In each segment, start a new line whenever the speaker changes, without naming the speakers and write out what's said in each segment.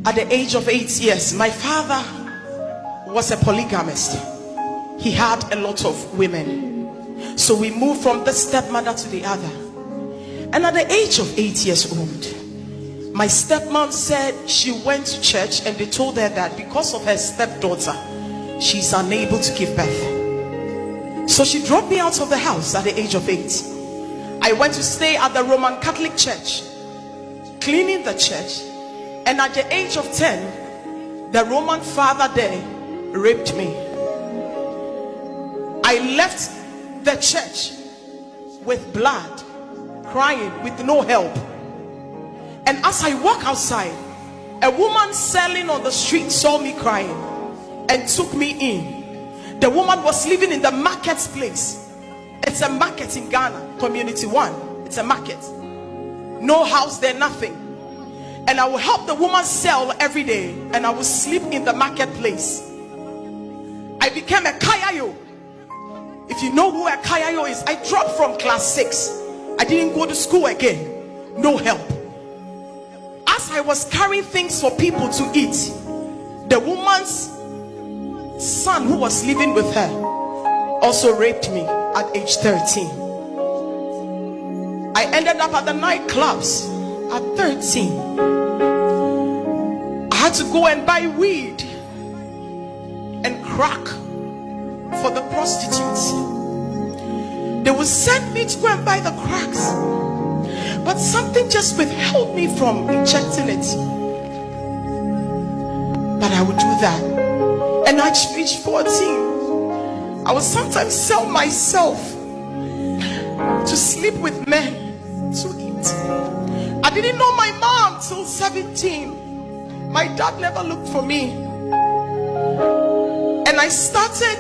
At the age of 8 years, my father was a polygamist. He had a lot of women. So we moved from the stepmother to the other. And at the age of 8 years old, my stepmom said she went to church and they told her that because of her stepdaughter, she's unable to give birth. So she dropped me out of the house at the age of 8. I went to stay at the Roman Catholic Church, cleaning the church. And at the age of 10, the Roman father there raped me. I left the church with blood, crying with no help. And as I walk outside, a woman selling on the street saw me crying and took me in. The woman was living in the marketplace. It's a market in Ghana, Community 1. It's a market. No house there, nothing. And I will help the woman sell every day, and I will sleep in the marketplace. I became a kayayo. If you know who a kayayo is, I dropped from class 6. I didn't go to school again. No help. As I was carrying things for people to eat, the woman's son who was living with her also raped me at age 13. I ended up at the nightclubs at 13. I had to go and buy weed and crack for the prostitutes. They would send me to go and buy the cracks, but something just withheld me from injecting it. But I would do that. And at age 14, I would sometimes sell myself to sleep with men to eat. I didn't know my mom till 17. My dad never looked for me. And I started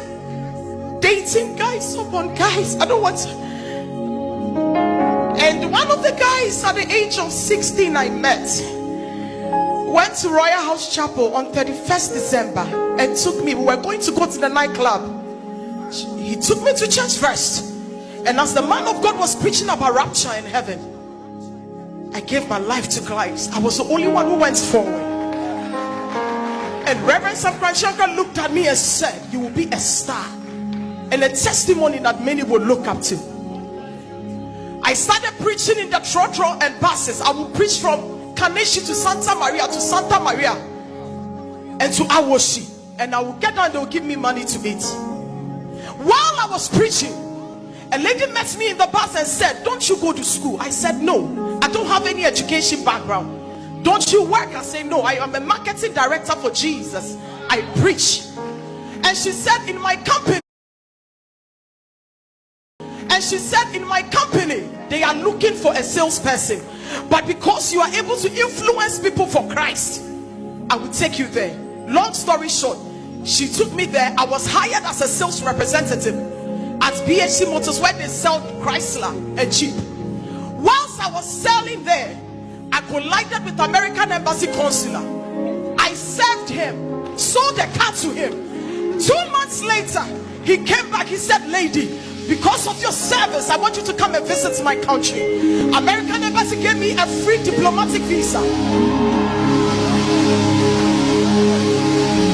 dating guys upon guys. I don't want to. And one of the guys at the age of 16 I met went to Royal House Chapel on 31st December and took me. We were going to go to the nightclub. He took me to church first. And as the man of God was preaching about rapture in heaven, I gave my life to Christ. I was the only one who went forward. And Reverend Sam Shankar looked at me and said, you will be a star and a testimony that many will look up to. I started preaching in the trotro and buses. I would preach from Kaneshi to Santa Maria and to Awoshi. And I would get down, they would give me money to eat. While I was preaching, a lady met me in the bus and said, don't you go to school? I said, no, I don't have any education background. Don't you work? I say, no, I am a marketing director for Jesus. I preach. And she said, in my company, they are looking for a salesperson. But because you are able to influence people for Christ, I will take you there. Long story short, she took me there. I was hired as a sales representative at BHC Motors, where they sell Chrysler and Jeep. Whilst I was selling there, I collided with American Embassy Consular. I served him, sold a car to him. 2 months later, he came back. He said, lady, because of your service, I want you to come and visit my country. American Embassy gave me a free diplomatic visa.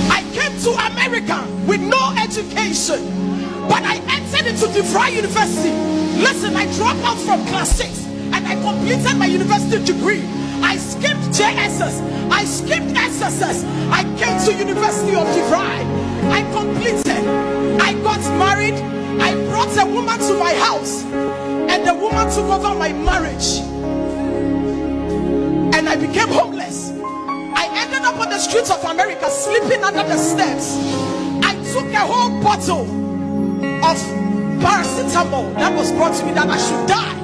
I came to America with no education, but I entered into DeVry University. Listen, I dropped out from class 6 and I completed my university degree. I skipped JSS. I skipped SSS. I came to University of DeVry. I completed. I got married. I brought a woman to my house, and the woman took over my marriage, and I became homeless. I ended up on the streets of America, sleeping under the steps. I took a whole bottle of paracetamol that was brought to me that I should die.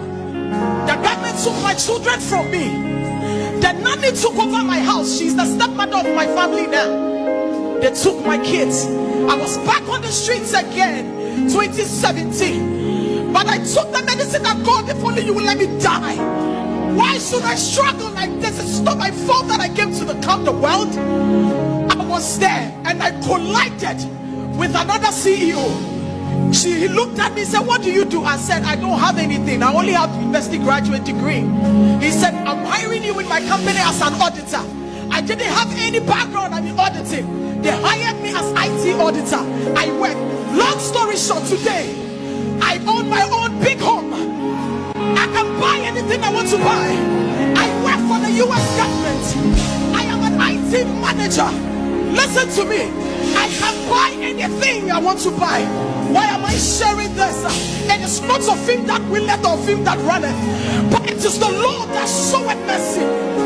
The government took my children from me. The nanny took over my house. She's the stepmother of my family now. They took my kids. I was back on the streets again, 2017. But I took the medicine that God, if only you will let me die. Why should I struggle like this? It's not my fault that I came to the world. I was there and I collided with another CEO. He looked at me and said, what do you do? I said, I don't have anything. I only have a university graduate degree. He said, I'm hiring you in my company as an auditor. I didn't have any background in auditing. They hired me as IT auditor. I work. Long story short, today I own my own big home. I can buy anything I want to buy. I work for the US government. I am an IT manager. Listen to me. I can buy anything I want to buy. Why am I sharing this? It is not of him that willeth, or of him that runneth, but it is the Lord that showeth mercy.